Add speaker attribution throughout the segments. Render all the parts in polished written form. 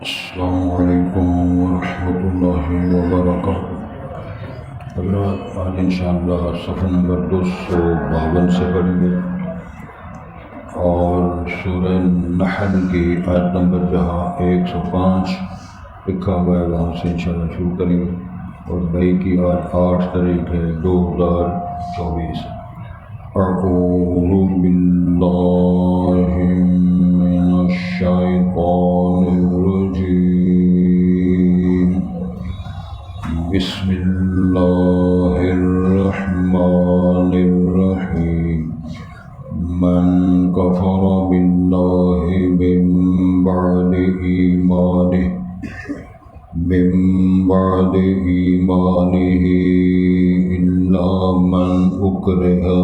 Speaker 1: السلام علیکم ورحمۃ اللہ وبرکاتہ۔ حضرات آج انشاءاللہ صفحہ نمبر 252 سے پڑھیں گے اور سورہ نحل کی آیت نمبر جہاں 105 لکھا ہوا ہے وہاں سے انشاءاللہ شروع کریں گے، اور بھائی کی آج 8 تاریخ ہے 2024۔ اعوذ باللہ من الشیطان الرجیم، بسم اللہ الرحمن الرحیم۔ من کفر باللہ من بعد ایمانہ الا من اکرہ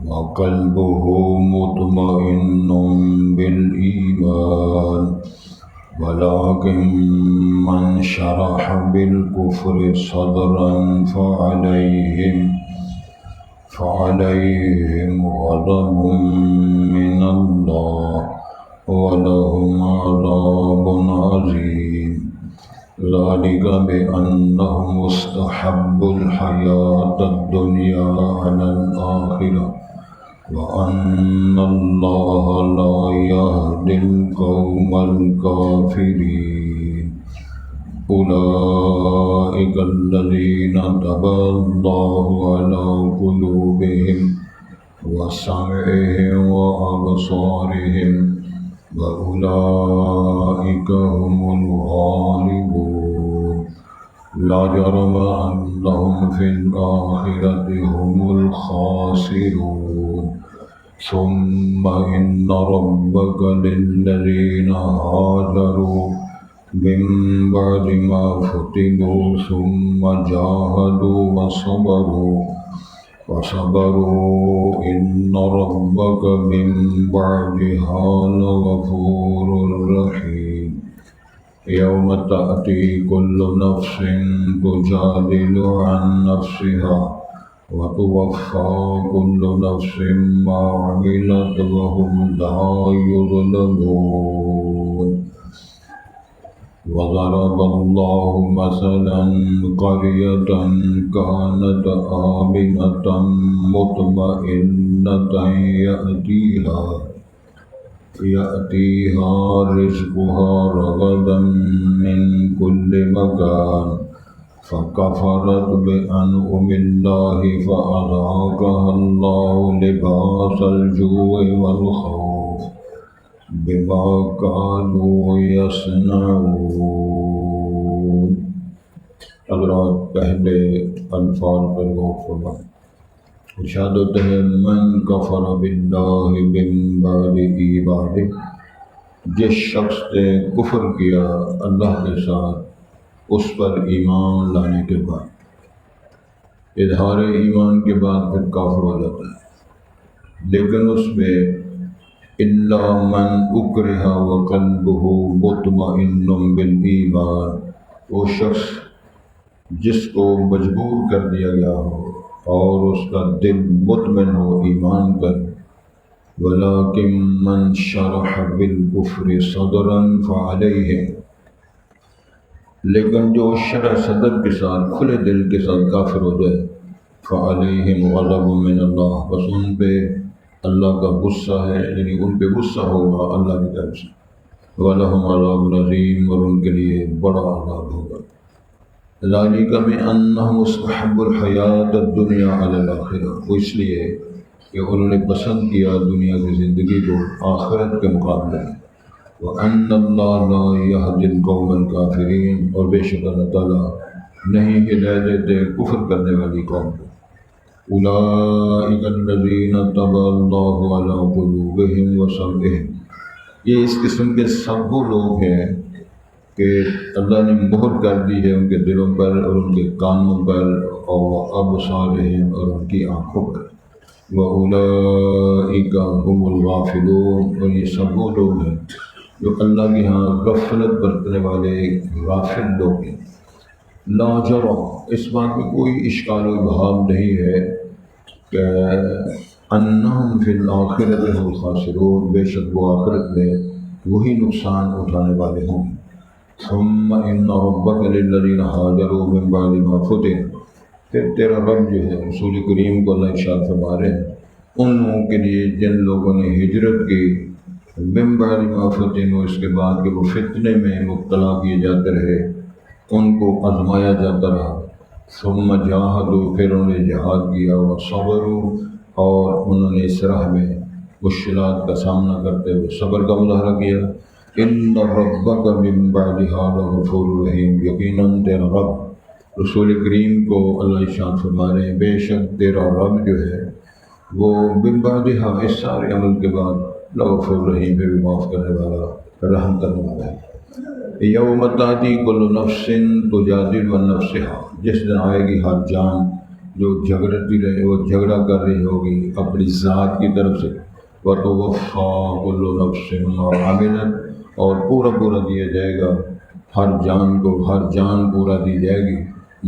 Speaker 1: وقلبہ مطمئن بالایمان ولكن من شرح بالكفر صدرا فعليهم غضب من الله ولهم عذاب عظيم، ذلك بأنهم استحبوا الحياة الدنيا على الآخرة وأن الله لا يهدي القوم الكافرين۔ أولئك الذين طبع الله على قلوبهم وسمعهم وأبصارهم وأولئك هم الغالبون، لا جرم أنهم في الآخرة هم الخاسرون۔ ثم إن ربك للذين هاجروا من بعد ما فتنوا ثم جاهدوا وصبروا إن ربك من بعدها لغفور رحيم۔ يوم تأتي كل نفس تجادل عن نفسها وتوفى كل نفس ما عملت وهم لا يظلمون۔ وضرب الله مثلا قرية كانت آمنة مطمئنة يأتيها رزقها رغدا من كل مكان فكفرت بأنعم الله فأذاقها الله لباس الجوع والخوف بما كانوا يصنعون۔ حضرات پہلے الفاظ پر غور فرمائیں۔ ارشاد ہوتا ہے من کفر باللہ من بعد ایمانہ، جس شخص نے کفر کیا اللہ کے ساتھ اس پر ایمان لانے کے بعد، اظہار ایمان کے بعد پھر کافر ہو جاتا ہے، لیکن اس میں الا من اکرہ وقلبہ مطمئن بالایمان، وہ شخص جس کو مجبور کر دیا گیا ہو اور اس کا دل مطمئن ہو ایمان پر، ولیکن من شرح بالکفر صدرا فعلیہم، لیکن جو شرح صدر کے ساتھ کھلے دل کے ساتھ کافر ہو جائے، فعلیہم غضب من اللہ، بس ان پہ اللہ کا غصہ ہے، یعنی ان پہ غصہ ہوگا اللہ کی طرف سے، وَلَهُمْ عَذَابٌ عَظِيمٌ، اور ان کے لیے بڑا عذاب ہوگا۔ ذَلِكَ بِأَنَّهُمْ اسْتَحَبُّوا الْحَيَاةَ الدُّنْيَا عَلَى الْآخِرَةِ، وہ اس لیے کہ انہوں نے پسند کیا دنیا کی زندگی کو آخرت کے مقابلے میں، وَأَنَّ اللَّهَ لَا يَهْدِي الْقَوْمَ الْكَافِرِينَ، اور بے شک اللہ تعالیٰ نہیں ہدایت دیتے کفر کرنے والی قوم کو۔ أولئك الذين طبع الله على قلوبهم وسمعهم، یہ اس قسم کے سب وہ لوگ ہیں کہ اللہ نے مہر کر دی ہے ان کے دلوں پر اور ان کے کانوں پر اور ابصارہم اور ان کی آنکھوں پر، وأولئك هم الغافلون، اور یہ سب وہ لوگ ہیں جو اللہ کے ہاں غفلت برتنے والے غافل لوگ ہیں۔ لا جرم، اس بات میں کوئی اشکال و ابہام نہیں ہے کہ انہم فی الآخرۃ هم الخاسرون، بے شک وہ آخرت میں وہی نقصان اٹھانے والے ہوں۔ ثم ان ربک للذین ہاجروا من بعد ما فتن، پھر تیرا رب جو ہے رسول کریم کو اللہ ارشاد فرما رہے ہیں ان لوگوں کے لیے جن لوگوں نے ہجرت کی من بعد ما فتنوا، اس کے بعد کہ وہ فتنے میں مبتلا کیے جاتے رہے، ان کو آزمایا جاتا رہا۔ ثم جاہدوا، پھر انہوں نے جہاد کیا، وصبروا، اور انہوں نے اس راہ میں مشکلات کا سامنا کرتے ہوئے صبر کا مظاہرہ کیا۔ ان ربک من بعدها لغفور رحیم، یقیناً تیرا رب، رسول کریم کو اللہ ارشاد فرما رہے ہیں بے شک تیرا رب جو ہے وہ من بعدها، اس سارے عمل کے بعد، لغفور رحیم، بھی معاف کرنے والا، رحم کرنے والا ہے۔ یوم تاتی کل نفس تجادل عن نفسها، جس دن آئے گی ہر جان جو جھگڑتی رہے، وہ جھگڑا کر رہی ہوگی اپنی ذات کی طرف سے، وَتُوَفَّىٰ كُلُّ نَفْسٍ مَا عَمِلَتْ، اور پورا دیا جائے گا ہر جان کو، ہر جان پورا دی جائے گی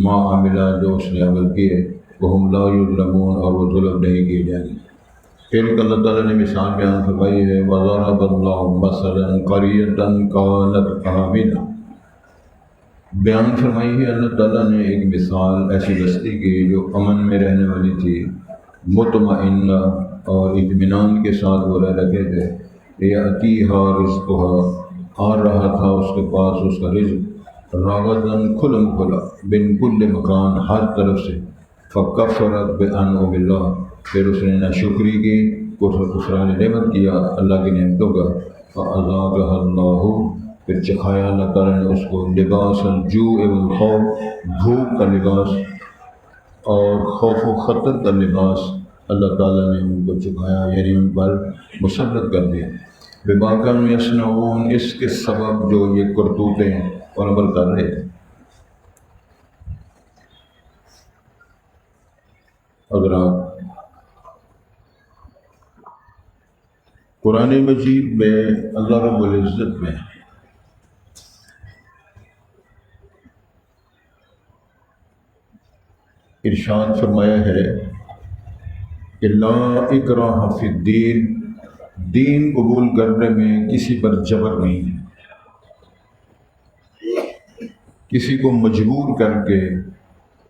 Speaker 1: ما عملہ، جو اس نے عمل کیے، وَهُمْ لَا يُظْلَمُونَ، اور وہ ظلم نہیں کیے جائیں گے۔ پھر اللہ تعالیٰ نے مثال بیان فرمائی ہے وَضَرَبَ اللَّهُ مَثَلًا قَرْيَةً كَانَتْ آمِنَةً، بیان فرمائی ہے اللہ تعالیٰ نے ایک مثال ایسی بستی کی جو امن میں رہنے والی تھی، مطمئنہ، اور اطمینان کے ساتھ وہ رہ رہے تھے۔ یأتیہا رزقہا، آ رہا تھا اس کے پاس اس کا رزق، رغداً کھلم کھلا، من کل مکان، ہر طرف سے، فکفرت بانعم اللہ، پھر اس نے ناشکری کی، کفران نعمت کیا اللہ کی نعمتوں کا، فاذاقہا اللہ، پھر چکھایا اللہ تعالیٰ نے اس کو لباس الجوع والخوف، بھوک کا لباس اور خوف و خطر کا لباس اللہ تعالیٰ نے ان کو چکھایا، یعنی ان پر مسلط کر دیا، بما کانوا یصنعون، اس کے سبب جو یہ کرتوتیں اور عمل کر رہے تھے۔ اگر آپ قرآن مجید میں اللہ رب العزت میں ارشاد فرمایا ہے کہ لا اکراہ فی الدین، دین قبول کرنے میں کسی پر جبر نہیں ہے، کسی کو مجبور کر کے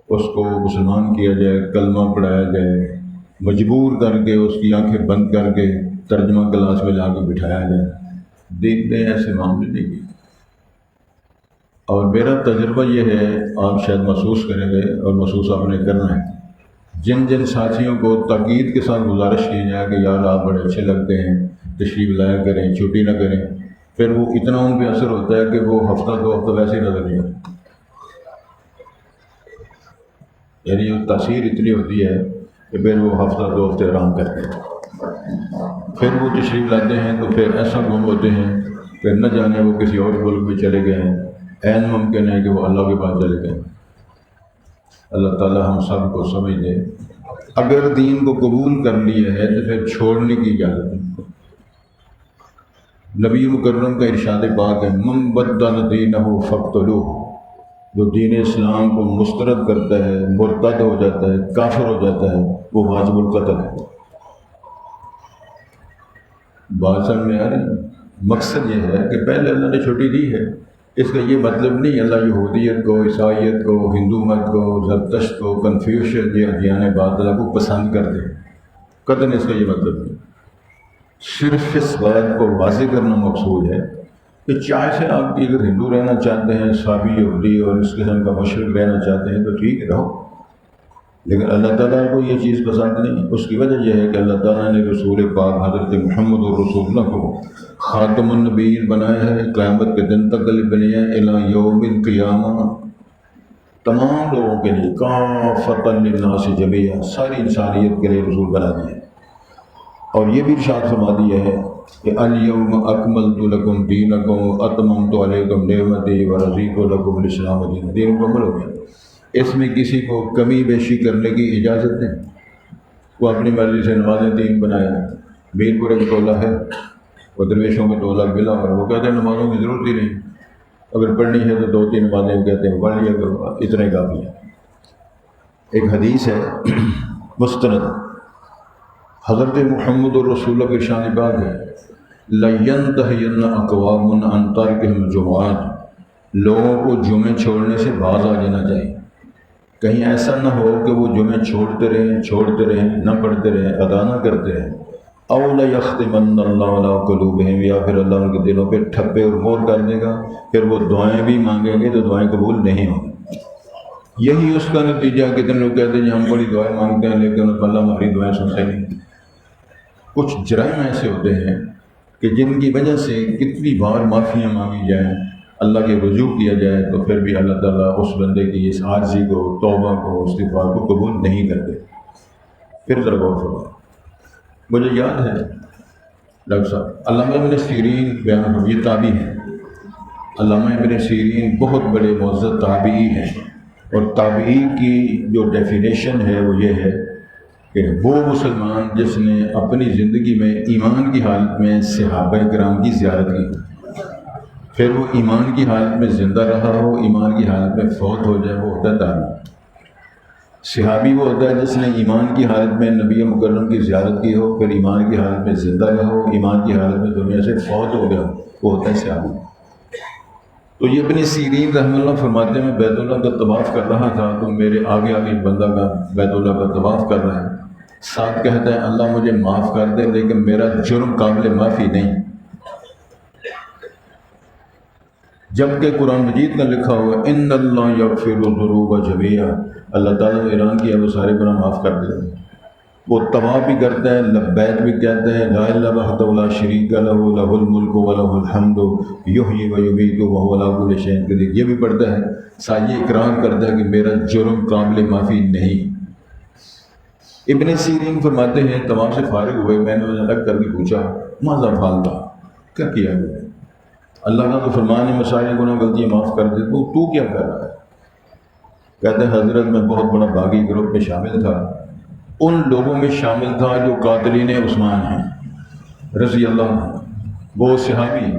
Speaker 1: اس کو مسلمان کیا جائے، کلمہ پڑھایا جائے، مجبور کر کے اس کی آنکھیں بند کر کے ترجمہ کلاس میں لا کے بٹھایا جائے، دین نے ایسے معاملے نہیں کیے۔ اور میرا تجربہ یہ ہے، آپ شاید محسوس کریں گے اور محسوس آپ نے کرنا ہے، جن جن ساتھیوں کو تاکید کے ساتھ گزارش کی جائے کہ یار آپ بڑے اچھے لگتے ہیں، تشریف لایا کریں، چھٹی نہ کریں، پھر وہ اتنا ان پہ اثر ہوتا ہے کہ وہ ہفتہ دو ہفتہ ویسے ہی نظر نہیں آتا، یعنی وہ تاثیر اتنی ہوتی ہے کہ پھر وہ ہفتہ دو ہفتے آرام کرتے ہیں، پھر وہ تشریف لاتے ہیں تو پھر ایسا گم ہوتے ہیں، پھر نہ جانے وہ کسی اور ملک میں چلے گئے ہیں، عین ممکن ہے کہ وہ اللہ کے پاس چلے گئے۔ اللہ تعالیٰ ہم سب کو سمجھ دے، اگر دین کو قبول کر لیا ہے تو پھر چھوڑنے کی اجازت ہے۔ نبی مکرم کا ارشاد پاک ہے من بدل دینہ فاقتلوہ، جو دین اسلام کو مسترد کرتا ہے، مرتد ہو جاتا ہے، کافر ہو جاتا ہے، وہ واجب القتل ہے۔ بات سمجھ میں آ رہی ہے؟ مقصد یہ ہے کہ پہلے اللہ نے چھٹی دی ہے، اس کا یہ مطلب نہیں اللہ یہودیت کو، عیسائیت کو، ہندو مت کو، زرتشت کو، کنفیوشن یا ادیان باطلہ کو پسند کر دے، قطعاً اس کا یہ مطلب نہیں، صرف اس بات کو واضح کرنا مقصود ہے کہ چاہے سے آپ اگر ہندو رہنا چاہتے ہیں، صابی یہودی اور اس قسم کا مشرک رہنا چاہتے ہیں تو ٹھیک رہو، لیکن اللہ تعالیٰ کو یہ چیز پسند نہیں۔ اس کی وجہ یہ ہے کہ اللہ تعالیٰ نے رسول پاک حضرت محمد رسول اللہ کو خاتم النبیین بنایا ہے، قیامت کے دن تک بنایا ہے، الی یوم القیامہ، تمام لوگوں کے لیے، کافۃ للناس جمیعا، ساری انسانیت کے لیے رسول بنا دیا ہے۔ اور یہ بھی ارشاد فرما دیا ہے کہ الیوم اکملت لکم دینکم واتممت علیکم نعمتی ورضیت لکم الاسلام دینا، دین مکمل ہو گیا، اس میں کسی کو کمی بیشی کرنے کی اجازت نہیں۔ وہ اپنی مرضی سے نمازیں تین بنائے، میر پورے کا ٹولہ ہے، وہ درویشوں کا ٹولہ ملا، اور وہ کہتے ہیں نمازوں کی ضرورت ہی نہیں، اگر پڑھنی ہے تو دو تین نمازیں وہ کہتے ہیں پڑھ لیا کرو، اتنا ہی کافی ہے۔ ایک حدیث ہے مستند، حضرت محمد رسول اللہ کے شان باغ ہے لَيَنْتَهِيَنَّ أَقْوَامٌ عَنْ تَرْكِهِمْ الْجُمُعَاتِ، لوگوں کو جمعے چھوڑنے سے باز آ جانا چاہیے۔ کہیں ایسا نہ ہو کہ وہ جمعے چھوڑتے رہیں، نہ پڑھتے رہیں، ادا نہ کرتے رہیں۔ اَوْ لَيَخْتِمَنَّ اللَّهُ عَلَىٰ قُلُوبِهِمْ، یا پھر اللہ ان کے دلوں پہ ٹھپے اور مہر کر دے گا، پھر وہ دعائیں بھی مانگیں گے تو دعائیں قبول نہیں ہوں گی۔ یہی اس کا نتیجہ۔ کتنے لوگ کہتے ہیں ہم بڑی دعائیں مانگتے ہیں لیکن اللہ ہماری دعائیں سنتے نہیں۔ کچھ جرائم ایسے ہوتے ہیں کہ جن کی وجہ سے کتنی بار معافیاں مانگی جائیں، اللہ کے رجوع کیا جائے، تو پھر بھی اللہ تعالیٰ اس بندے کی اس عاجزی کو، توبہ کو، استغفار کو قبول نہیں کرتے۔ پھر ذرا غور فرمائیں۔ مجھے یاد ہے ڈاکٹر صاحب علامہ ابن سیرین بیان، یہ تابعی ہیں۔ علامہ ابن سیرین بہت بڑے معزز تابعی ہیں، اور تابعی کی جو ڈیفینیشن ہے وہ یہ ہے کہ وہ مسلمان جس نے اپنی زندگی میں ایمان کی حالت میں صحابہ کرام کی زیارت کی، پھر وہ ایمان کی حالت میں زندہ رہا ہو، ایمان کی حالت میں فوت ہو جائے، وہ ہوتا ہے تابعی۔ صحابی وہ ہوتا ہے جس نے ایمان کی حالت میں نبی مکرم کی زیارت کی ہو، پھر ایمان کی حالت میں زندہ رہا ہو، ایمان کی حالت میں دنیا سے فوت ہو گیا، وہ ہوتا ہے صحابی۔ تو یہ ابن سیرین رحمہ اللہ فرماتے ہیں میں بیت اللہ کا طواف کر رہا تھا تو میرے آگے ایک بندہ کا بیت اللہ کا طواف کر رہا ہے، ساتھ کہتا ہے اللہ مجھے معاف کر دے لیکن میرا جرم قابل معافی نہیں، جبکہ قرآن مجید کا لکھا ہوا ان اللہ یغفر الذنوب جميعا، اللہ تعالیٰ نے اعلان کیا وہ سارے گناہ معاف کر دے۔ وہ طواف بھی کرتا ہے، لبیک بھی کہتا ہے، لا الہ وحدہ لا شریک لہ لہ الملک ولہ الحمد یحیی و یمیت وہو علی کل شیء قدیر، یہ بھی پڑھتا ہے، ساتھ یہ اقرار کرتا ہے کہ میرا جرم قابل معافی نہیں۔ ابن سیرین فرماتے ہیں طواف سے فارغ ہوئے، میں نے الگ کر کے پوچھا ماذا فعلت، کیا کیا میں نے؟ اللہ کا تو فرمان ہے مسائل گناہ غلطیاں معاف کر دے، تو کیا کر رہا ہے؟ کہتے ہیں حضرت میں بہت بڑا باغی گروپ میں شامل تھا، ان لوگوں میں شامل تھا جو قاتلین عثمان ہیں رضی اللہ عنہ، وہ صحابی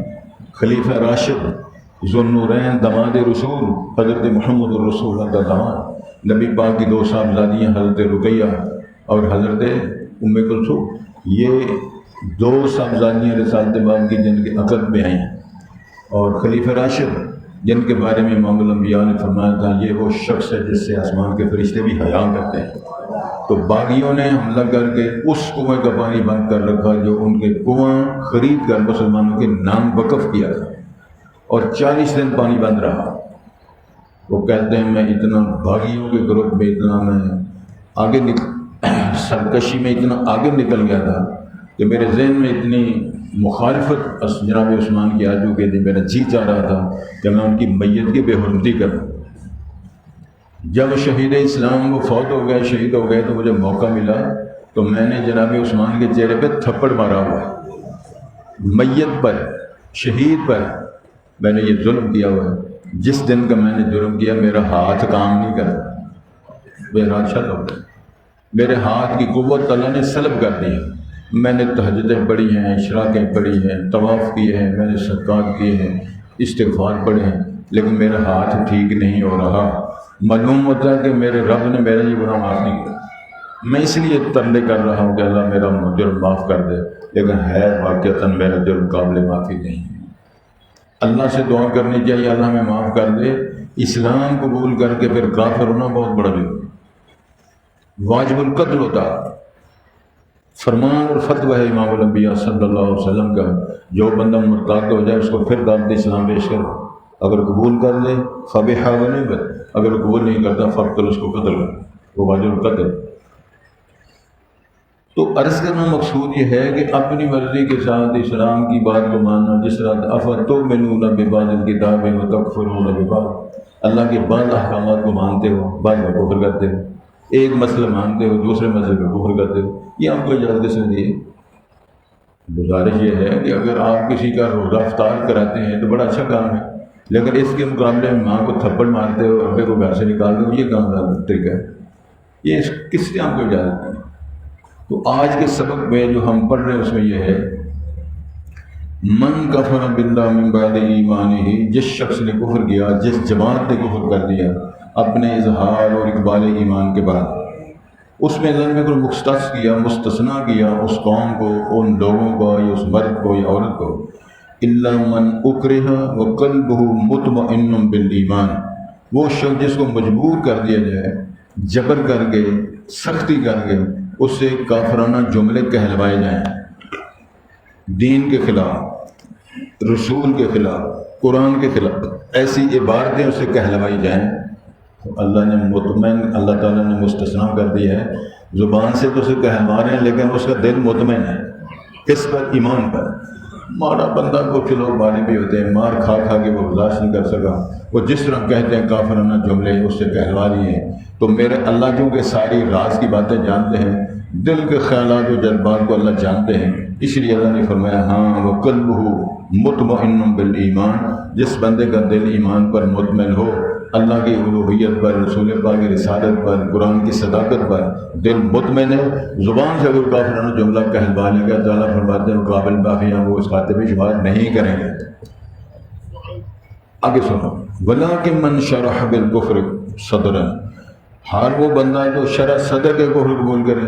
Speaker 1: خلیفہ راشد ذو النورین داماد رسول حضرت محمد الرسول اللہ کا داماد، نبی پاک کی دو صاحبزادیاں حضرت رقیہ اور حضرت ام کلثوم، یہ دو صاحبزادیاں رسالت باب کی جن کے عقد میں آئیں، اور خلیفہ راشد جن کے بارے میں امام الانبیاء نے فرمایا تھا یہ وہ شخص ہے جس سے آسمان کے فرشتے بھی حیا کرتے ہیں۔ تو باغیوں نے حملہ کر کے اس کنویں کا پانی بند کر رکھا جو ان کے کنواں خرید کر مسلمانوں کے نام وقف کیا تھا، اور 40 دن پانی بند رہا۔ وہ کہتے ہیں میں اتنا باغیوں کے گروپ میں اتنا میں آگے سرکشی میں اتنا آگے نکل گیا تھا کہ میرے ذہن میں اتنی مخالفت جناب عثمان کی آ چکی تھی، میرا جی چاہ رہا تھا کہ میں ان کی میت کی بے حرمتی کروں۔ جب شہید اسلام وہ فوت ہو گئے، شہید ہو گئے، تو مجھے موقع ملا تو میں نے جناب عثمان کے چہرے پہ تھپڑ مارا ہوا ہے، میت پر، شہید پر میں نے یہ ظلم کیا ہوا ہے۔ جس دن کا میں نے جرم کیا میرا ہاتھ کام نہیں کرتا، میرا ہاتھ شل ہو گیا، میرے ہاتھ کی قوت اللہ نے سلب کر دی۔ میں نے تہجدیں پڑھی ہیں، اشراقیں پڑھی ہیں، طواف کیے ہیں، میں نے صدقات کیے ہیں، استغفار پڑھے ہیں، لیکن میرا ہاتھ ٹھیک نہیں ہو رہا۔ معلوم ہوتا ہے کہ میرے رب نے میرا یہ گناہ معاف نہیں کیا، میں اس لیے ترلے کر رہا ہوں کہ اللہ میرا جرم معاف کر دے، لیکن ہے واقعتاً میرا جرم قابل معافی نہیں ہے۔ اللہ سے دعا کرنی چاہیے اللہ میں معاف کر دے۔ اسلام قبول کر کے پھر کافر ہونا بہت بڑا بھی واجب القتل ہوتا۔ فرمان اور فتویٰ ہے امام الانبیاء صلی اللہ علیہ وسلم کا، جو بندہ مرتد ہو جائے اس کو پھر دعوت اسلام پیش کرو، اگر قبول کر لے فبحا ونعمت، اگر قبول نہیں کرتا فقتل، اس کو قتل کرو، وہ واجب القتل۔ تو عرض کرنا مقصود یہ ہے کہ اپنی مرضی کے ساتھ اسلام کی بات کو ماننا، جس طرح افتؤمنون ببعض الکتاب وتکفرون ببعض، اللہ کے بعض احکامات کو مانتے ہو بعض میں کفر کرتے ہو، ایک مسئلہ مانتے ہو دوسرے مسئلے میں کفر کرتے ہو، یہ آپ کو اجازت کس نے دی ہے؟ گزارش یہ ہے کہ اگر آپ کسی کا روزہ افطار کراتے ہیں تو بڑا اچھا کام ہے، لیکن اس کے مقابلے میں ماں کو تھپڑ مارتے ہو، ابے کو گھر سے نکالتے ہو، یہ کام غلط طریقہ ہے، یہ کس نے آپ کو اجازت دی؟ تو آج کے سبق میں جو ہم پڑھ رہے ہیں اس میں یہ ہے من کفر باللہ من بعد ایمانہ، جس شخص نے کفر کیا، جس جماعت نے کفر کر دیا اپنے اظہار اور اقبال ایمان کے بعد، اس میں اللہ نے کوئی مختص کیا، مستثنا کیا اس قوم کو، ان لوگوں کو یا اس مرد کو یا عورت کو، الا من اکرہ وقلبہ مطمئن بالایمان، وہ شخص جس کو مجبور کر دیا جائے، جبر کر کے، سختی کر کے اس سے کافرانہ جملے کہلوائے جائیں، دین کے خلاف، رسول کے خلاف، قرآن کے خلاف ایسی عبارتیں اس سے کہلوائی جائیں، تو اللہ نے مطمئن، اللہ تعالیٰ نے مستثنا کر دیا ہے، زبان سے تو اسے کہلوا رہے ہیں لیکن اس کا دل مطمئن ہے، اس پر، ایمان پر۔ مارا بندہ کچھ لوگ مارے بھی ہوتے ہیں، مار کھا کھا کے وہ برداشت نہیں کر سکا، وہ جس طرح کہتے ہیں کافرانہ جملے اس سے کہلوا لیے ہیں، تو میرے اللہ کیونکہ ساری راز کی باتیں جانتے ہیں، دل کے خیالات و جذبات کو اللہ جانتے ہیں، اس لیے اللہ نے فرمایا ہاں وَقَلْبُهُ مُطْمَئِنٌ بِالْإِيمَانِ، جس بندے کا دل ایمان پر مطمئن ہو، اللہ کی الوہیت پر، رسول پاک کی رسالت پر، قرآن کی صداقت پر دل مطمئن ہے، زبان سے اگر کافرانہ جملہ کہلوانے کا تعالیٰ فرماتے ہیں قابل معافی ہیں، وہ اس خاطر میں شمار نہیں کریں گے۔ آگے سنو، وَلَٰكِن مَّن شَرَحَ بِالْكُفْرِ صَدْرًا، ہر وہ بندہ ہے جو شرح صدر کے کفر قبول کرے،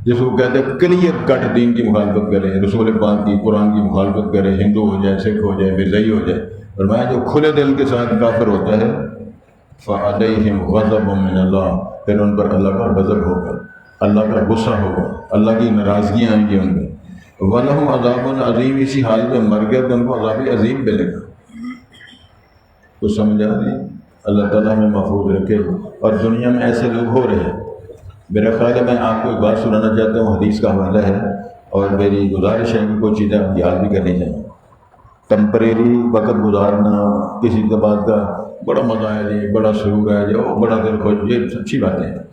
Speaker 1: جس کو کہتے ہیں کلیئر کٹ دین کی مخالفت کرے، رسول پاک کی، قرآن کی مخالفت کرے، ہندو ہو جائے، سکھ ہو جائے، مرزائی ہو جائے، فرمایا جو کھلے دل کے ساتھ کافر ہوتا ہے فَعَلَيْهِمْ غَضَبٌ مِّنَ اللَّهِ، پھر ان پر اللہ کا غضب ہوگا، اللہ کا غصہ ہوگا، اللہ کی ناراضگیاں آئیں گی ان میں، وَلَهُمْ عَذَابٌ عَظِيمٌ، اسی حالت میں مر گیا تو ان کو عذاب عظیم ملے گا۔ کچھ سمجھا نہیں؟ اللہ تعالیٰ ہمیں محفوظ رکھے، اور دنیا میں ایسے لوگ ہو رہے ہیں۔ میرا خیال ہے میں آپ کو ایک بات سنانا چاہتا ہوں، حدیث کا حوالہ ہے، اور میری گزارش ہے کہ کوئی چیزیں آپ یاد بھی کرنی چاہیے۔ ٹمپریری وقت گزارنا، کسی کے بات کا بڑا مزہ ہے جی، بڑا سرور ہے جی، بڑا دل خوش، یہ اچھی باتیں ہیں،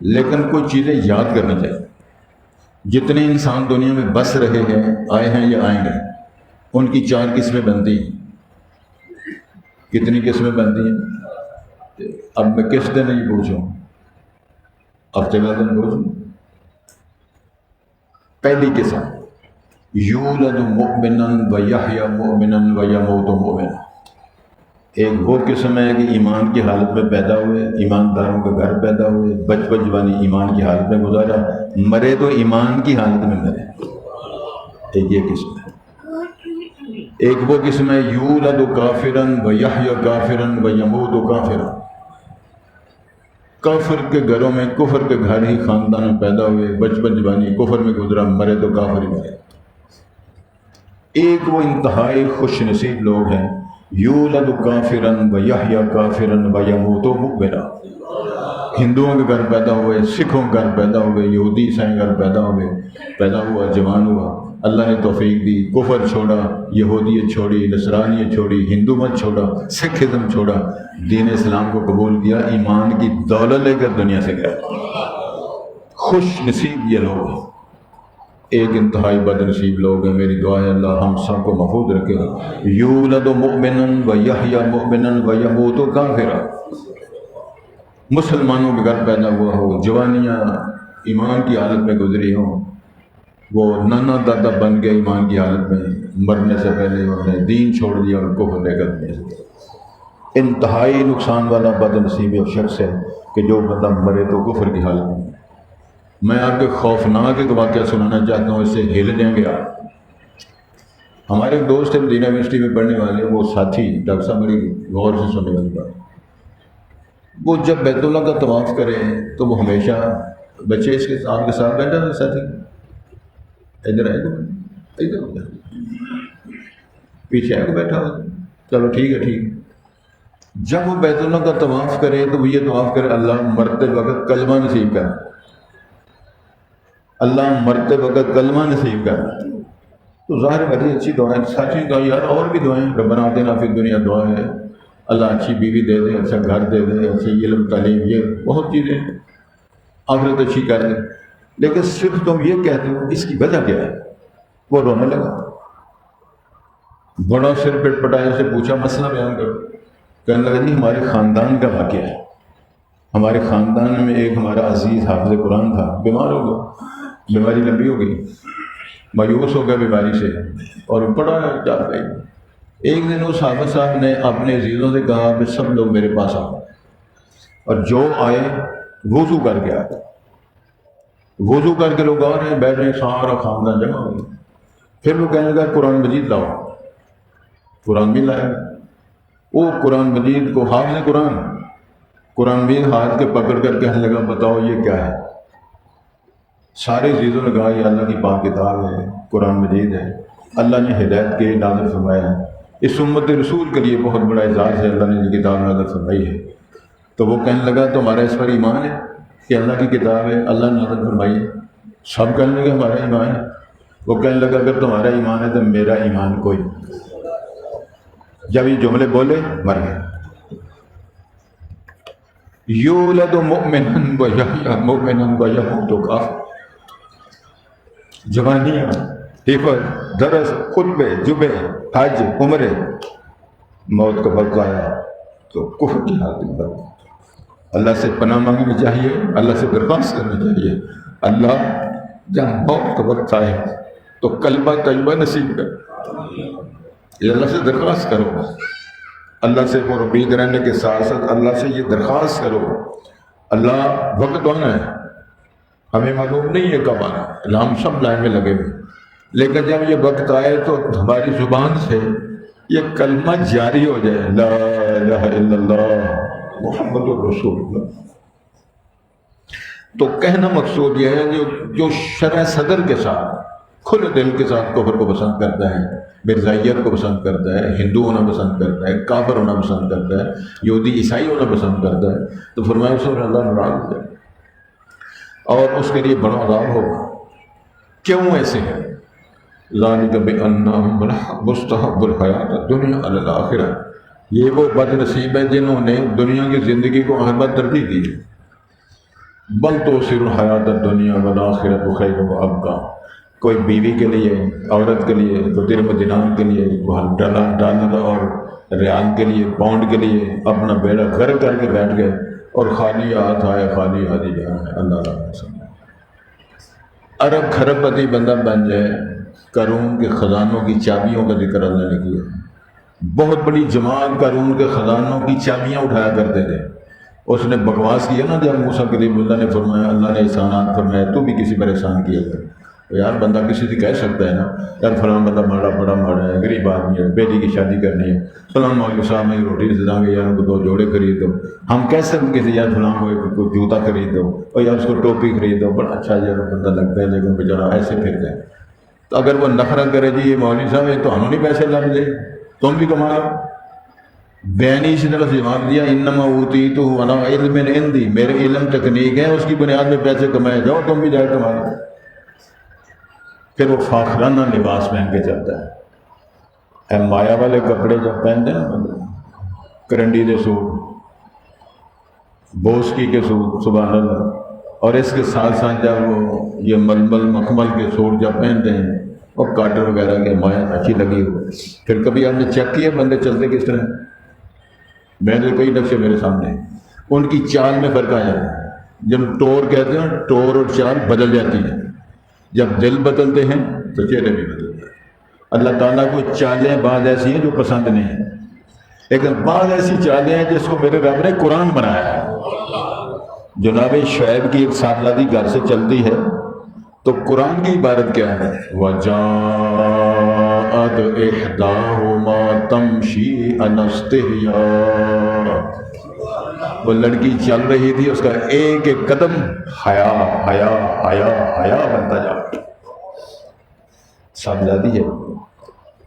Speaker 1: لیکن کوئی چیزیں یاد کرنی چاہیے۔ جتنے انسان دنیا میں بس رہے ہیں، آئے ہیں یا آئیں گے، ان کی 4 قسمیں بنتی ہیں۔ کتنی قسمیں بنتی ہیں؟ اب میں کس دن نہیں پوچھوں، ہفتے کا دن پوچھوں۔ پہلی قسم، یولد مؤمنا ویحیی مؤمنا ویموت مؤمنا، ایک وہ قسم ہے کہ ایمان کی حالت میں پیدا ہوئے، ایمانداروں کے گھر پیدا ہوئے، بچپن جوانی ایمان کی حالت میں گزارا، مرے تو ایمان کی حالت میں مرے، ایک یہ قسم ہے۔ ایک وہ قسم ہے یولد کافرا ویحیی کافرا ویموت کافرا، کافر کے گھروں میں، کفر کے گھر ہی خاندان میں پیدا ہوئے، بچپن جوانی کفر میں گزرا، مرے تو کافر ہی مرے۔ ایک وہ انتہائی خوش نصیب لوگ ہیں، یولد کافرا ویحیی کافرا ویموت مؤمنا، ہندوؤں کے گھر پیدا ہوئے، سکھوں کے گھر پیدا ہوئے، یہودی عیسائی گھر پیدا ہوئے، پیدا ہوا، جوان ہوا، اللہ نے توفیق دی، کفر چھوڑا، یہودیت چھوڑی، نصرانیت چھوڑی، ہندو مت چھوڑا، سکھزم چھوڑا، دین اسلام کو قبول کیا، ایمان کی دولت لے کر دنیا سے گیا۔ خوش نصیب یہ لوگ ہیں۔ ایک انتہائی بد نصیب لوگ ہیں، میری دعا ہے اللہ ہم سب کو محفوظ رکھے گا۔ یولد مؤمنا ویحیی مؤمنا ویموت کافرا، مسلمانوں کے گھر پیدا ہوا ہو، جوانیاں ایمان کی حالت میں گزری ہوں، وہ نانا دادا بن گئے ایمان کی حالت میں، مرنے سے پہلے انہوں نے دین چھوڑ دیا اور کفر لے کر دنیا سے گئے۔ انتہائی نقصان والا بد نصیب یہ شخص ہے کہ جو بندہ مرے تو کفر کی حالت میں۔ میں آپ کے خوفناک ایک واقعہ سنانا چاہتا ہوں، اس سے ہل جائیں گے آپ۔ ہمارے ایک دوست ہیں مدینہ یونیورسٹی میں پڑھنے والے، وہ ساتھی ڈاکٹر صاحب بڑی غور سے سننے والی بات، وہ جب بیت اللہ کا طواف کرے تو وہ ہمیشہ بچے اس کے آپ کے ساتھ بیٹھا تھا، ساتھی ادھر آئے گا، ادھر ہو جائے، پیچھے آئے گا بیٹھا ہوا، چلو ٹھیک ہے ٹھیک ہے۔ جب وہ بیت اللہ کا طواف کرے تو وہ یہ طواف کرے اللہ مرتے وقت کلمہ نصیب کر، اللہ مرتے وقت کلمہ نصیب کر، تو ظاہر بڑی اچھی دعائیں، ساتھی کہا یار اور بھی دعائیں، ربنا آتنا فی الدنیا دعا ہے، اللہ اچھی بیوی دے دے، اچھا گھر دے دے، اچھی علم تعلیم، یہ بہت چیزیں، آخرت اچھی کر دے، لیکن صرف تم یہ کہتے ہو، اس کی وجہ کیا ہے؟ وہ رونے لگا، بڑا سر پٹ پٹایا، سے پوچھا مسئلہ بیان کرو، کہنے لگا جی ہمارے خاندان کا واقعہ ہے، ہمارے خاندان میں ایک ہمارا عزیز حافظ قرآن تھا، بیمار ہو گیا، بیماری لمبی ہو گئی، مایوس ہو گیا بیماری سے اور بڑا جا گئی۔ ایک دن اس حافظ صاحب نے اپنے عزیزوں سے کہا کہ سب لوگ میرے پاس آؤ، اور جو آئے وضو کر کے آئے، وضو کر کے لوگ آ رہے ہیں، بیٹھ رہے ہیں، سارا خاندان جمع ہو گیا۔ پھر وہ کہنے لگا قرآن مجید لاؤ، قرآن بھی لایا۔ وہ قرآن مجید کو حافظ قرآن مجید ہاتھ کے پکڑ کر کہنے لگا بتاؤ یہ کیا ہے؟ سارے چیزوں نے کہا یہ اللہ کی پاک کتاب ہے، قرآن مجید ہے، اللہ نے ہدایت کے نازل فرمایا ہے، اس امت رسول کے لیے بہت بڑا اعزاز ہے، اللہ نے یہ کتاب نازل فرمائی ہے۔ تو وہ کہنے لگا تمہارا اس پر ایمان ہے کہ اللہ کی کتاب ہے، اللہ نے نازل فرمائی ہے؟ سب کہنے لگے ہمارا ایمان ہے۔ وہ کہنے لگا اگر تمہارا ایمان ہے تو میرا ایمان کوئی نہیں۔ جب یہ جملے بولے مر گئے۔ یولد مؤمنا ویحیی مؤمنا ویموت کافرا۔ جوانیاں، حفظ، درس، خطبے، جمعے، حج، عمرے، موت کا وقت آیا تو کفر کی حالت میں بن گیا۔ اللہ سے پناہ مانگنی چاہیے، اللہ سے درخواست کرنی چاہیے، اللہ جب موت کا وقت آئے تو کلمہ طیبہ نصیب کر۔ یہ اللہ سے درخواست کرو، اللہ سے مربید رہنے کے ساتھ ساتھ اللہ سے یہ درخواست کرو۔ اللہ وقت آنا ہے، ہمیں معلوم نہیں ہے کب آنا ہے، ہم سب لائن میں لگے ہوئے، لیکن جب یہ وقت آئے تو ہماری زبان سے یہ کلمہ جاری ہو جائے، لا الہ الا اللہ محمد رسول اللہ۔ تو کہنا مقصود یہ ہے جو شرح صدر کے ساتھ، کھلے دل کے ساتھ کفر کو پسند کرتا ہے، مرزائیت کو پسند کرتا ہے، ہندو ہونا پسند کرتا ہے، کافر ہونا پسند کرتا ہے، یہودی عیسائی ہونا پسند کرتا ہے، تو فرمایا اس پر اللہ ناراض ہو جائے اور اس کے لیے بڑا عذاب ہوگا۔ کیوں ایسے ہے؟ ذالک بأنہم مستحب الحیات الدنیا علی الآخرہ، یہ وہ بد نصیب ہے جنہوں نے دنیا کی زندگی کو آخرت ترجیح دی۔ بل تؤثر الحیات الدنیا والآخرۃ خیر وابقیٰ، کوئی بیوی کے لیے، عورت کے لیے، کوئی درہم دینار کے لیے، ڈالر اور ریال کے لیے، پاؤنڈ کے لیے اپنا بیڑا غرق کر کے بیٹھ گئے اور خالی ہاتھ آئے خالی ہاتھ ہی جانا ہے۔ اللہ تعالیٰ ارب کھرب پتی بندہ بن جائے، قارون کے خزانوں کی چابیوں کا ذکر اللہ نے کیا۔ بہت بڑی جماعت قارون کے خزانوں کی چابیاں اٹھایا کرتے تھے۔ اس نے بکواس کیا نا جب موسیٰ کلیم اللہ نے فرمایا اللہ نے احسانات فرمایا تو بھی کسی پر احسان کیا کر۔ یار بندہ کسی سے کہہ سکتا ہے نا یار فلاں بندہ بڑا ماڑا ہے، غریب آدمی ہے، بیٹی کی شادی کرنی ہے، فلاں مولوی صاحب میں روٹی سے دیں گے یار ان کو 2 جوڑے خرید دو۔ ہم کہہ سکتے کسی یار فلاں کو جوتا خرید دو اور یار اس کو ٹوپی خرید دو، بڑا اچھا یار بندہ لگتا ہے، لیکن بیچارہ ایسے پھرتا ہے۔ تو اگر وہ نخرہ کرے جی یہ مولوی صاحب ہے تو ہم نہیں پیسے لگ دے، تم بھی کما لو۔ بینی اسی طرح سے جواب دیا انما اوتیتہ علی علم عندی، میرے علم تکنیک ہے اس کی بنیاد میں پیسے کمائے جاؤ، تم بھی جائے کما لو۔ پھر وہ فاخرانہ لباس پہن کے چلتا ہے، مایا والے کپڑے جب پہنتے ہیں نا، کرنڈی کے سوٹ، بوسکی کے سوٹ، سبحان اللہ، اور اس کے ساتھ ساتھ جب وہ یہ ململ مخمل کے سوٹ جب پہنتے ہیں اور کاٹر وغیرہ کے مایا اچھی لگی ہو، پھر کبھی آپ نے چیک کیا بندے چلتے کس طرح؟ میں نے کئی نقشے میرے سامنے، ان کی چال میں فرق آ جاتا ہے۔ جب ٹور کہتے ہیں ٹور اور چال بدل جاتی ہے، جب دل بدلتے ہیں تو چہرے بھی بدلتے ہیں۔ اللہ تعالیٰ کو چالیں بعض ایسی ہیں جو پسند نہیں ہیں، لیکن بعض ایسی چالیں ہیں جس کو میرے رب نے قرآن بنایا ہے۔ جناب شعیب کی ایک صاحبزادی گھر سے چلتی ہے تو قرآن کی عبارت کیا ہے؟ وَجَاءَتْ إِحْدَاهُمَا تَمْشِي عَلَى اسْتِحْيَاءٍ، وہ لڑکی چل رہی تھی، اس کا ایک ایک قدم حیا حیا حیا حیا بنتا جا رہا۔ صاحبزادی ہے۔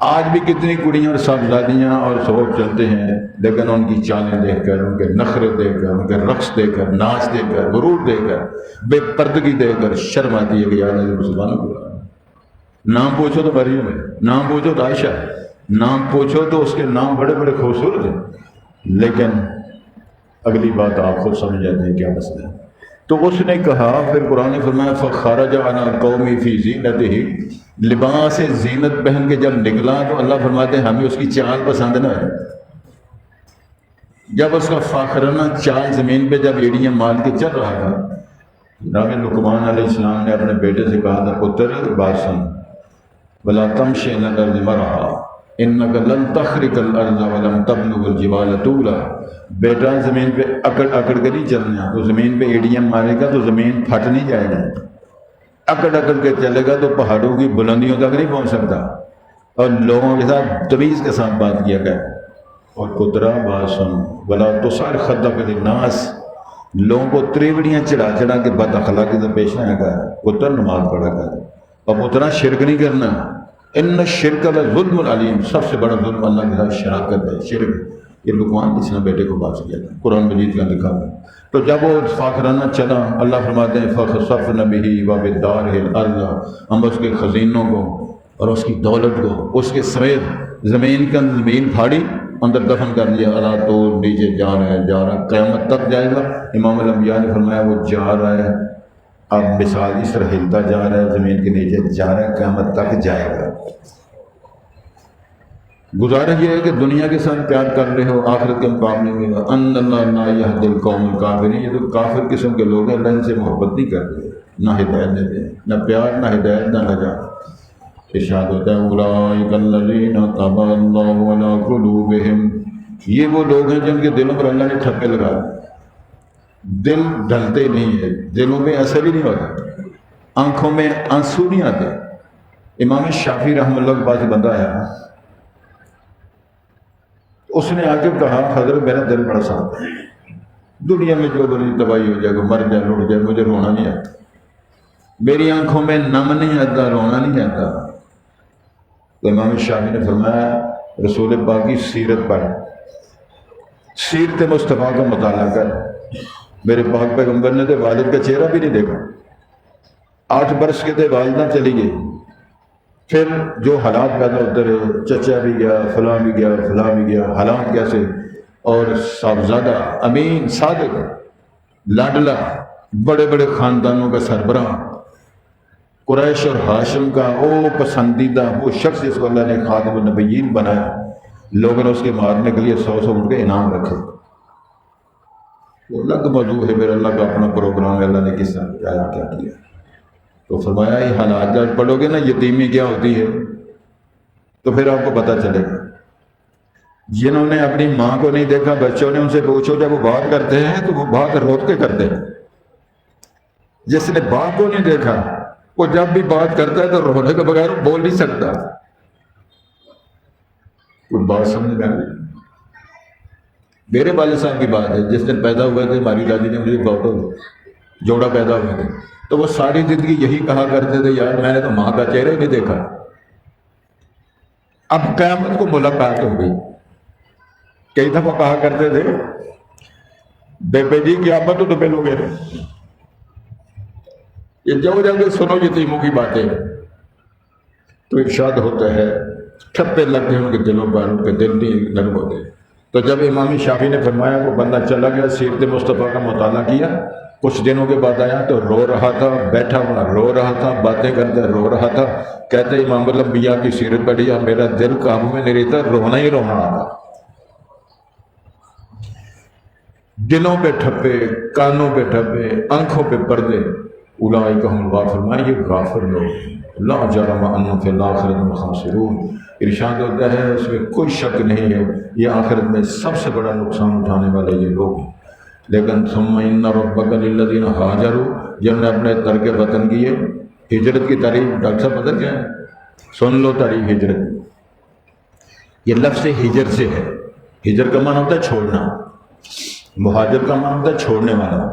Speaker 1: آج بھی کتنی کڑیاں اور صاحبزادیاں اور سوگ چلتے ہیں، لیکن ان کی چالیں دیکھ کر، ان کے نخرے دیکھ کر، ان کے رقص دیکھ کر، ناچ دیکھ کر، غرور دیکھ کر، بے پردگی دیکھ کر شرم آتی ہے کہ یار مسلمانوں کو نام پوچھو تو مریم ہے، نام پوچھو تو عائشہ ہے، نام پوچھو تو اس کے نام بڑے بڑے خوبصورت ہیں، لیکن اگلی بات آپ خود سمجھ جاتے ہیں کیا مسئلہ ہے۔ تو اس نے کہا، پھر قرآن نے فرمایا فَخَرَجَ عَلَىٰ قَوْمِ فِي زِينَتِهِ، لباس زینت پہن کے جب نکلا تو اللہ فرماتے ہیں ہمیں اس کی چال پسند نہ ہے۔ جب اس کا فاخرانہ چال زمین پہ جب ایڑیاں مال کے چل رہا تھا، جناب لقمان علیہ السلام نے اپنے بیٹے سے کہا تھا پتر بات سن، وَلَا تَمْشِ عَلَى الْأَرْضِ مَرَحًا إِنَّكَ لَن تَخْرِقَ الْأَرْضَ وَلَن تَبْلُغَ الْجِبَالَ طُولًا، بیٹا زمین پہ اکڑ اکڑ کے نہیں چلنا، تو زمین پہ ایڑیاں مارے گا تو زمین پھٹ نہیں جائے گا۔ اکڑ کے چلے گا تو پہاڑوں کی بلندیوں تک نہیں پہنچ سکتا، اور لوگوں کے ساتھ تمیز کے ساتھ بات کیا گیا۔ اور پترا بات سن، بلا تو سار خدق للناس، لوگوں کو تریوڑیاں چڑھا کے بد اخلاقی سے پیش آیا گیا، پتر نماز پڑھا گیا، اور پترا شرک نہیں کرنا، ان الشرک لظلم العلیم، سب سے بڑا ظلم اللہ کے ساتھ شراکت ہے، شرک۔ یہ لقمان کسی نے بیٹے کو بات کیا تھا، قرآن مجید کا لکھا ہے۔ تو جب وہ فاخرانہ چلا، اللہ فرماتے ہیں فَخَسَفْنَ بِهِ وَبِدَارِهِ الْأَرْضَ، ہم اس کے خزینوں کو اور اس کی دولت کو اس کے سمیت زمین کا زمین پھاڑی، اندر دفن کر لیا۔ اللہ تو نیچے جا رہا ہے قیامت تک جائے گا۔ امام الانبیاء نے فرمایا وہ جا رہا ہے، اب مثال اس طرح ہلتا جا رہا ہے، زمین کے نیچے جا رہا ہے، قیامت تک جائے گا۔ گزارا یہ ہے کہ دنیا کے ساتھ پیار کر رہے ہو، آخرت کے مقابلے میں ان اللہ لا یہدی القوم الکافرین، یہ تو کافر قسم کے لوگ ہیں، اللہ ان سے محبت نہیں کرتے، نہ ہدایت دیتے ہیں، نہ پیار، نہ ہدایت، نہ نجات۔ ارشاد ہوتا ہے اولئک الذین طبع اللہ علی قلوبہم، یہ وہ لوگ ہیں جن کے دلوں پر اللہ نے ٹھپے لگا دیے، دل ڈھلتے نہیں ہیں، دلوں میں اثر ہی نہیں ہوتا، آنکھوں میں آنسو نہیں آتے۔ امام شافعی رحمہ اللہ کے پاس بندہ آیا، اس نے آ کے کہا حضرت میرا دل بڑا صاف ہے، دنیا میں جو بڑی تباہی ہو جائے گا، مر جائے لوٹ جائے، مجھے رونا نہیں آتا، میری آنکھوں میں نم نہیں آتا، رونا نہیں آتا۔ تو امام شافعی نے فرمایا رسول پاک کی سیرت پڑھ، سیرت مصطفیٰ کا مطالعہ کر۔ میرے پاک پیغمبر نے تو والد کا چہرہ بھی نہیں دیکھا، 8 برس کے تھے، والدہ چلی گئی، پھر جو حالات پیدا ہوتے رہے، چچا بھی گیا، فلاں بھی گیا، فلاں بھی گیا، حالات کیسے، اور صاحبزادہ امین صادق لاڈلا بڑے بڑے خاندانوں کا سربراہ، قریش اور ہاشم کا وہ پسندیدہ وہ شخص جس کو اللہ نے خاتم النبیین بنایا، لوگوں نے اس کے مارنے کے لیے 100 اٹھ کے انعام رکھے۔ وہ الگ موضوع ہے، میرا اللہ کا اپنا پروگرام ہے، اللہ نے کس طرح کیا کیا۔ تو فرمایا یہ حالات جب پڑھو گے نا یتیمی کیا ہوتی ہے، تو پھر آپ کو پتہ چلے گا۔ جنہوں نے اپنی ماں کو نہیں دیکھا، بچوں نے ان سے پوچھو جب وہ بات کرتے ہیں تو وہ بات روک کے کرتے ہیں۔ جس نے باپ کو نہیں دیکھا وہ جب بھی بات کرتا ہے تو رونے کے بغیر وہ بول نہیں سکتا۔ کوئی بات سمجھ میں آ گئی؟ میرے والد صاحب کی بات ہے، جس دن پیدا ہوئے تھے ہماری دادی نے مجھے جوڑا پیدا ہوئے تھے، تو وہ ساری زندگی یہی کہا کرتے تھے یار میں نے تو ماں کا چہرہ ہی نہیں دیکھا۔ اب قیامت کو ملاقات ہو گئی، کئی دفعہ کہا کرتے تھے بے جی قیامت تو ملو گے، یہ جو جلدی سنو یتیموں کی باتیں، تو ارشاد ہوتا ہے ٹھپے لگتے ہیں ان کے دلوں پر، ان کے دل نہیں نرم ہوتے۔ تو جب امام شافعی نے فرمایا وہ بندہ چلا گیا، سیرت مصطفیٰ کا مطالعہ کیا، کچھ دنوں کے بعد آیا تو رو رہا تھا، بیٹھا ہوا رو رہا تھا، باتیں کرتا رو رہا تھا۔ کہتے امام الانبیاء کی سیرت پڑھی، میرا دل قابو میں نہیں رہتا، رونا ہی رونا تھا۔ دلوں پہ ٹھپے، کانوں پہ ٹھپے، آنکھوں پہ پردے، اولئک هم الغافلون، یہ غافل لوگ، لا جرم انہم فی الآخرۃ هم الخاسرون۔ ارشاد ہوتا ہے اس میں کوئی شک نہیں ہے یہ آخرت میں سب سے بڑا نقصان اٹھانے والے یہ لوگ ہیں۔ لیکن ثم ان ربک للذین ہاجروا، جن نے اپنے ترک وطن کیے، ہجرت کی تعریف ڈاکٹر صاحب بدل کیا ہے؟ سن لو تعریف ہجرت، یہ لفظ ہجر سے ہے۔ ہجر کا معنی ہوتا ہے چھوڑنا، مہاجر کا معنی ہوتا ہے چھوڑنے والا۔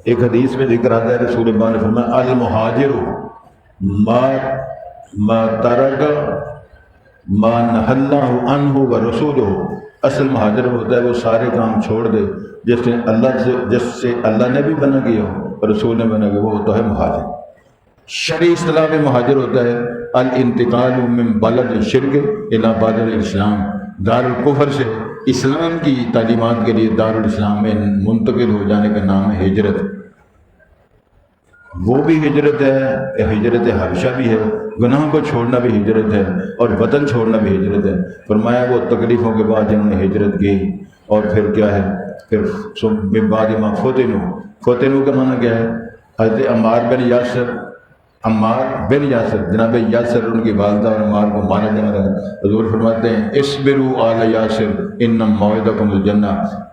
Speaker 1: ایک حدیث میں ذکر آتا ہے رسول اللہ نے فرمایا المہاجر ما ترک ما نہى اللہ عنہ ورسولہ، اصل مہاجر ہوتا ہے وہ سارے کام چھوڑ دے جس سے اللہ نے بھی منع کیا ہو اور رسول نے منع کیا، وہ ہوتا ہے مہاجر۔ شرعی اصطلاح میں مہاجر ہوتا ہے الانتقال من بلد الشرک الی بلد الاسلام، دار الکفر سے اسلام کی تعلیمات کے لیے دار الاسلام میں منتقل ہو جانے کا نام ہے ہجرت۔ وہ بھی ہجرت ہے، ہجرت حبشہ بھی ہے، گناہوں کو چھوڑنا بھی ہجرت ہے، اور وطن چھوڑنا بھی ہجرت ہے۔ فرمایا وہ تکلیفوں کے بعد جنہوں نے ہجرت کی، اور پھر کیا ہے، پھر من بعد ما فتنوا، فتنوا کا معنی کیا ہے؟ حضرت عمار بن یاسر عمار بن یاسر، جناب یاسر ان کی والدہ اور عمار کو مانا جا رہا ہے۔ حضور فرماتے ہیں اصبروا آل یاسر ان موعدکم الجنہ،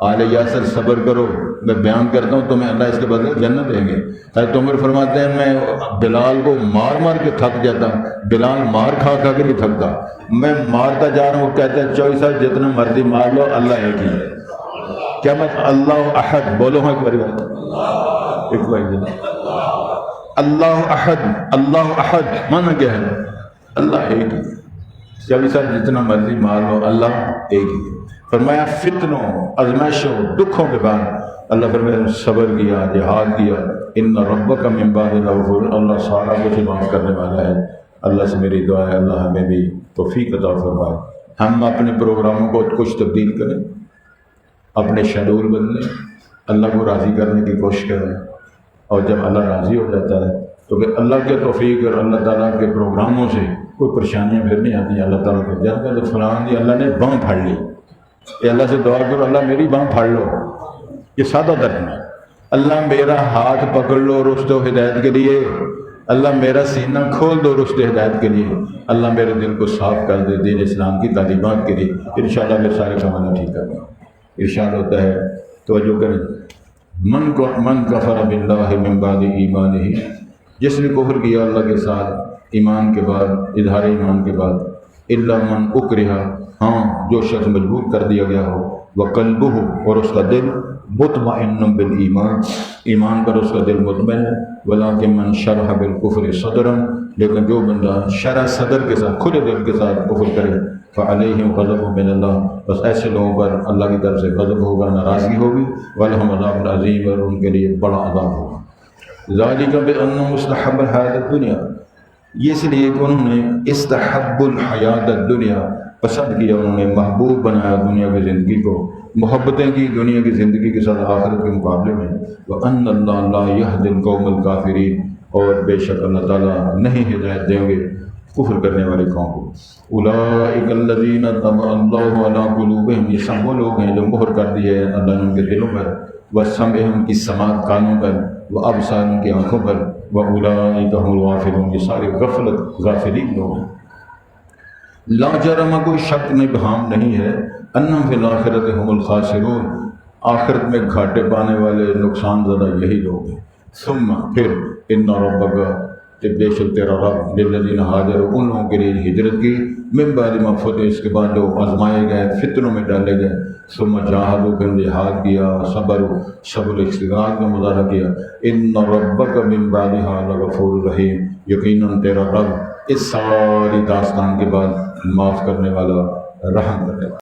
Speaker 1: آل یاسر صبر کرو، میں بیان کرتا ہوں تمہیں اللہ اس کے بدلے جنت دیں گے۔ حضرت عمر فرماتے ہیں میں بلال کو مار مار کے تھک جاتا، بلال مار کھا کھا کے نہیں تھکتا، میں مارتا جا رہا ہوں، وہ کہتے ہیں چوئی صاحب جتنا مرضی مار لو اللہ ایک ہی ہے۔ کیا میں اللہ احد بولو ہاں ایک بار ایک بار اللہ احد، اللہ احد مانا کیا ہے؟ اللہ ایک ہی، چوئی صاحب جتنا مرضی مار لو اللہ ایک ہی ہے۔ فرمایا فتنوں ازمائشوں دکھوں کے بعد اللہ فرمایا صبر کیا، جہاد کیا، ان ربک من بعد غفور، اللہ سارا کچھ معاف کرنے والا ہے۔ اللہ سے میری دعا ہے اللہ ہمیں بھی توفیق عطا فرمائے، ہم اپنے پروگراموں کو کچھ تبدیل کریں، اپنے شیڈول بدلیں، اللہ کو راضی کرنے کی کوشش کریں، اور جب اللہ راضی ہو جاتا ہے تو پھر اللہ کے توفیق اور اللہ تعالیٰ کے پروگراموں سے کوئی پریشانیاں پھر نہیں آتی۔ اللہ تعالیٰ کو جب کہ فلاں جی اللہ نے بام پھاڑ لی، کہ اللہ سے دعا کرو اللہ میری بام پھاڑ لو، یہ سادہ ترجمہ ہے۔ اللہ میرا ہاتھ پکڑ لو رشد و ہدایت کے لیے، اللہ میرا سینہ کھول دو رشد و ہدایت کے لیے، اللہ میرے دل کو صاف کر دے دین اسلام کی تعلیمات کے لیے، انشاءاللہ میں سارے کاموں ٹھیک کر دوں۔ ارشاد ہوتا ہے توجہ کریں، من کفر باللہ من بعد ایمانہ، جس نے کفر کیا اللہ کے ساتھ ایمان کے بعد، اظہار ایمان کے بعد، الا من اکرہ، ہاں جو شخص مجبور کر دیا گیا ہو، وقلبہ اور اس کا دل مطمئن بالایمان، ایمان پر اس کا دل مطمئن ہے، ولکن من شرح بالکفر صدرا، لیکن جو بندہ شرح صدر کے ساتھ کھلے دل کے ساتھ کفر کرے، فعلیہم غضب من اللہ، بس ایسے لوگوں پر اللہ کی طرف سے غضب ہوگا، ناراضگی ہوگی، ولہم عذاب عظیم، اور ان کے لیے بڑا عذاب ہوگا۔ ذالک بأنہ مستحب الحیات الدنیا، یہ اس لیے کہ انہوں نے استحب الحیات الدنیا، پسند کیا، انہوں نے محبوب بنایا دنیا کی زندگی کو، محبتیں کی دنیا کی زندگی کے ساتھ آخرت کے مقابلے میں۔ وَأَنَّ اللَّهَ لَا يَهْدِي الْقَوْمَ الْكَافِرِينَ، اور بے شک اللہ تعالیٰ نہیں ہدایت دیں گے کفر کرنے والے قوم کو۔ أُولَٰئِكَ الَّذِينَ طَبَعَ اللَّهُ عَلَىٰ قُلُوبِهِمْ، یہ سب وہ لوگ ہیں جو مہر کر دی ہے اللہ نے ان کے دلوں پر، وَسَمْعِهِمْ کی سماعت کانوں پر، وَأَبْصَارِهِمْ کی آنکھوں پر، وَأُولَٰئِكَ هُمُ الْغَافِلُونَ، یہ سارے غافلین لوگ ہیں۔ لا جرم، کوئی شک نہیں، بہام نہیں ہے، انہم فی الآخرۃ ھم الخاسرون، آخرت میں گھاٹے پانے والے نقصان زدہ یہی لوگ ہیں۔ ثم پھر ان ربک، بے شک تیرا رب، للذین ہاجروا، ان لوگوں کے لیے ہجرت کی، من بعد ما فتنوا، اس کے بعد جو آزمائے گئے، فتنوں میں ڈالے گئے، ثم جاہدوا، پھر جہاد کیا، صبروا، صبر استقامت کا مظاہرہ کیا، ان ربک من بعدها لغفور رحیم، یقیناً تیرا رب اس ساری داستان کے بعد معاف کرنے والا، رحم کرنے والا۔